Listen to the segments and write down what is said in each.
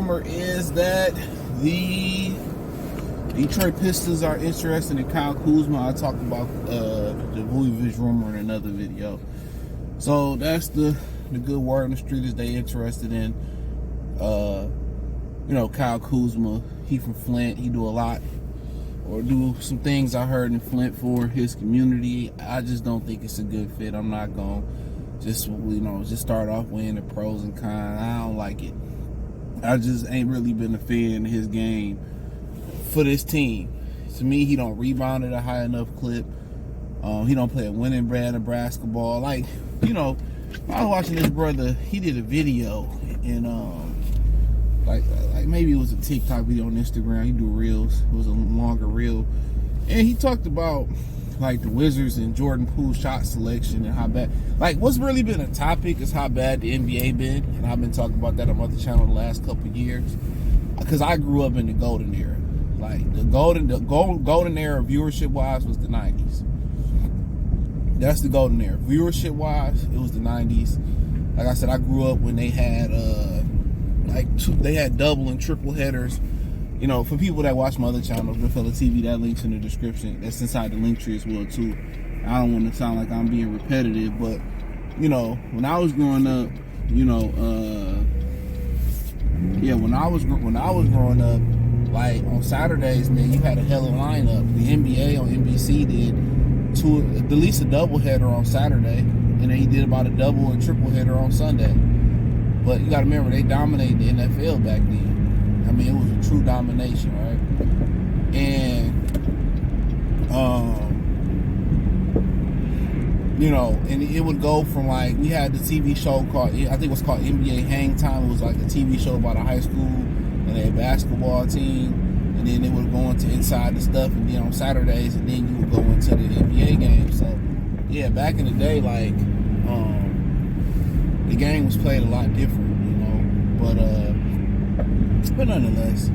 rumor is that the Detroit Pistons are interested in Kyle Kuzma. I talked about the Vujovic rumor in another video. So that's the good word on the street is they interested in Kyle Kuzma. He from Flint. He do a lot or do some things I heard in Flint for his community. I just don't think it's a good fit. I'm not gonna just start off weighing the pros and cons. I don't like it. I just ain't really been a fan of his game for this team. To me, he don't rebound at a high enough clip. He don't play a winning brand of basketball. Like, I was watching this brother. He did a video and like maybe it was a TikTok video on Instagram. He do reels. It was a longer reel, and he talked about like the Wizards and Jordan Poole's shot selection and how bad. Like, what's really been a topic is how bad the NBA been, and I've been talking about that on my other channel the last couple of years. Because I grew up in the golden era. Like the golden era viewership wise was the 90s. That's the golden era. Viewership wise, it was the 90s. Like I said, I grew up when they had they had double and triple headers. For people that watch my other channels, Redfella TV, that link's in the description. That's inside the link tree as well too. I don't want to sound like I'm being repetitive, but when I was growing up, when I was growing up, like on Saturdays, man, you had a hell of a lineup. The NBA on NBC did at least a doubleheader on Saturday, and then he did about a double and triple header on Sunday. But you got to remember, they dominated the NFL back then. I mean, it was a true domination, right? And and it would go from like, we had the TV show called, I think it was called NBA Hang Time. It was like a TV show about a high school and a basketball team, and then it would go into inside the stuff, and then on Saturdays, and then you would go into the NBA game. So yeah, back in the day, like the game was played a lot different, but nonetheless,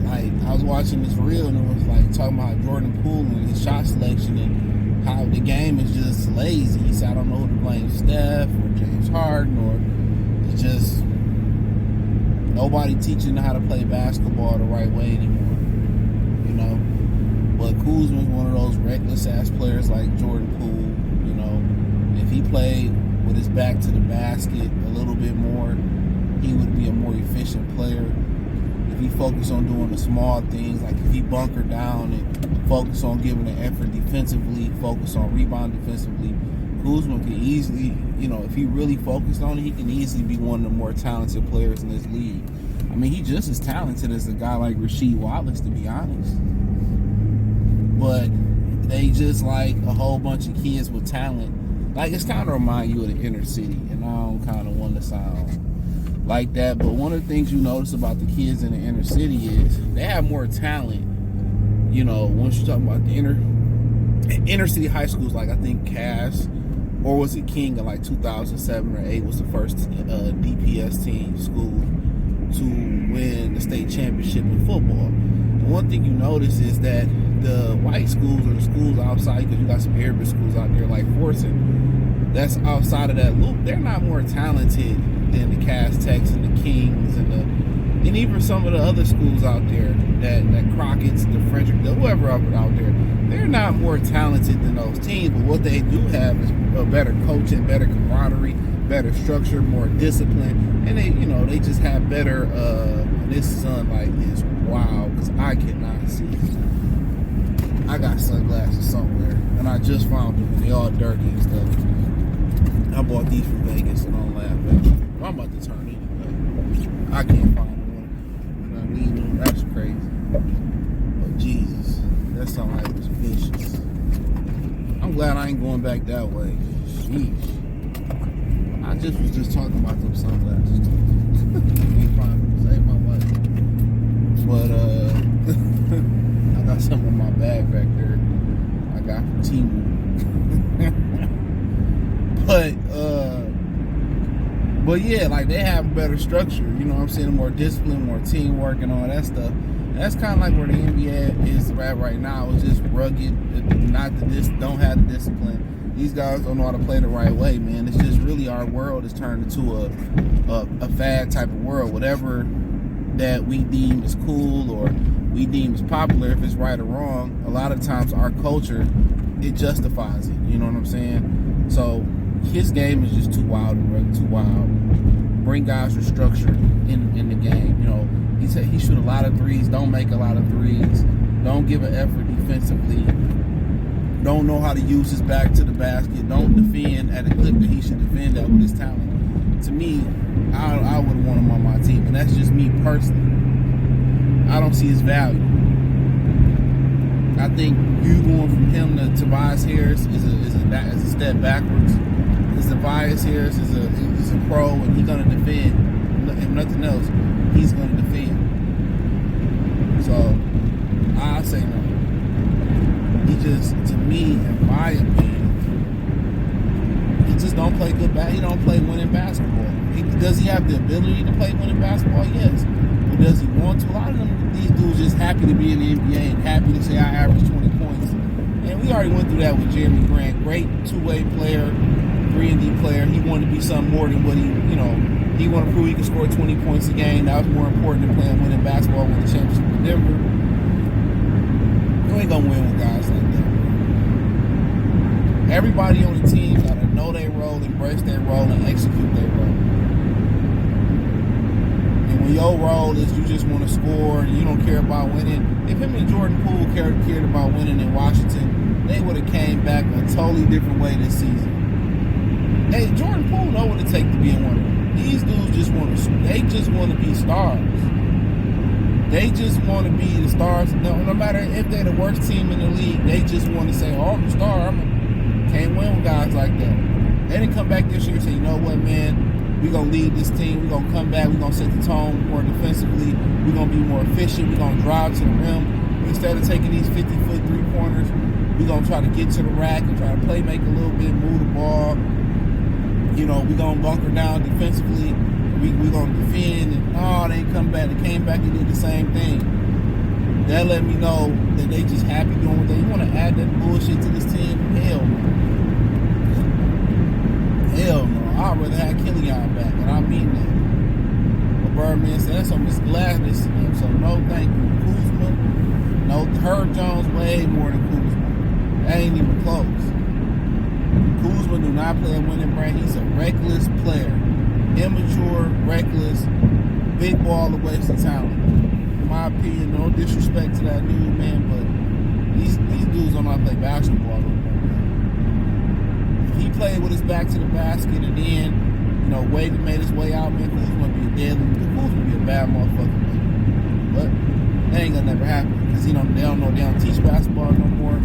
like I was watching this reel, and it was like talking about Jordan Poole and his shot selection and how the game is just lazy. He said, I don't know who to blame, Steph or James Harden, or it's just nobody teaching how to play basketball the right way anymore, But Kuzma's one of those reckless ass players like Jordan Poole. If he played with his back to the basket a little bit more, he would be a more efficient player. If he focused on doing the small things, like if he bunkered down and focused on giving an effort defensively, focus on rebound defensively, Kuzma can easily, if he really focused on it, he can easily be one of the more talented players in this league. I mean, he's just as talented as a guy like Rasheed Wallace, to be honest. But they just like a whole bunch of kids with talent. Like, it's kind of remind you of the inner city, and I don't kind of want to sound like that, but one of the things you notice about the kids in the inner city is they have more talent. Once you talk about the inner city high schools, like I think Cass, or was it King in like 2007 or 8 was the first DPS team school to win the state championship in football. And one thing you notice is that the white schools or the schools outside, because you got some Arabic schools out there like Forson, that's outside of that loop, they're not more talented than the Cass Techs and the Kings and even some of the other schools out there, that Crockett's, the Frederick, whoever out there, they're not more talented than those teams. But what they do have is a better coaching, better camaraderie, better structure, more discipline, and they just have better. This sunlight is wild because I cannot see. I got sunglasses somewhere, and I just found them, and they all dirty and stuff. I bought these from Vegas, and don't laugh at me. I'm about to turn anyway. I can't find one. And I need them. That's crazy. But Jesus, that sunlight was vicious. I'm glad I ain't going back that way. Sheesh. I was just talking about them sunglasses. Can't find them. Save my life. But I got some in my bag back there. I got from Temu. But yeah, like they have better structure, I'm saying, more discipline, more teamwork and all that stuff. And that's kind of like where the NBA is right now. It's just rugged, don't have the discipline. These guys don't know how to play the right way, man. It's just really, our world has turned into a fad type of world. Whatever that we deem as cool or we deem as popular, if it's right or wrong, a lot of times our culture, it justifies it. You know what I'm saying? So his game is just too wild, too wild. Bring guys with structure in the game. You know, he shoot a lot of threes, don't make a lot of threes, don't give an effort defensively, don't know how to use his back to the basket, don't defend at a clip that he should defend at with his talent. To me, I would want him on my team, and that's just me personally. I don't see his value. I think you going from him to Tobias Harris is a step backwards. Because Tobias Harris is a pro, and he's gonna defend. If nothing else, he's gonna defend. So I say no. He just, to me, in my opinion, he just don't play good he don't play winning basketball. Does he have the ability to play winning basketball? Yes. But does he want to? A lot of these dudes just happy to be in the NBA and happy to say I average 20 points. And we already went through that with Jeremy Grant. Great two-way player, 3-and-D player. He wanted to be something more than what he wanted to prove he could score 20 points a game. That was more important than playing winning basketball, win the championship with Denver. You ain't gonna win with guys like that. Everybody on the team gotta know their role, embrace their role, and execute their role. And when your role is you just want to score and you don't care about winning, if him and Jordan Poole cared about winning in Washington, they would have came back a totally different way this season. Hey, Jordan Poole know what it takes to be a winner. These dudes just want to be stars. They just want to be the stars. No matter if they're the worst team in the league, they just want to say, "Oh, I'm a star. Can't win with guys like that." They didn't come back this year and say, "You know what, man? We're going to lead this team. We're going to come back. We're going to set the tone more defensively. We're going to be more efficient. We're going to drive to the rim. Instead of taking these 50-foot three-pointers, we're going to try to get to the rack and try to play make a little bit, move the ball. You know, we're going to bunker down defensively. We're going to defend." And, they ain't come back. They came back and did the same thing. That let me know that they just happy doing what they want to add that bullshit to this team. Hell no. Hell no. I'd rather have Killian back, and I mean that. But Birdman said that's on Miss Gladness. So no thank you. Kuzma, no, Herb Jones way more than Kuzma. That ain't even close. Kuzma do not play a winning brand. He's a reckless player. Immature, reckless, big ball, a waste of talent. In my opinion, no disrespect to that dude, man, but these dudes don't know how to play basketball. If he played with his back to the basket and then, Wade made his way out, man, Kuzma would be a Kuzma would be a bad motherfucker, man. But that ain't gonna never happen because they don't teach basketball no more.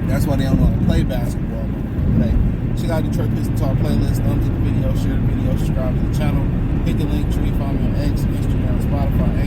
That's why they don't know how to play basketball no more. But hey, check out Detroit Pistons Talk playlist. Thumbs up the video, share the video, subscribe to the channel. Hit the link tree, follow me on X, Instagram, Spotify,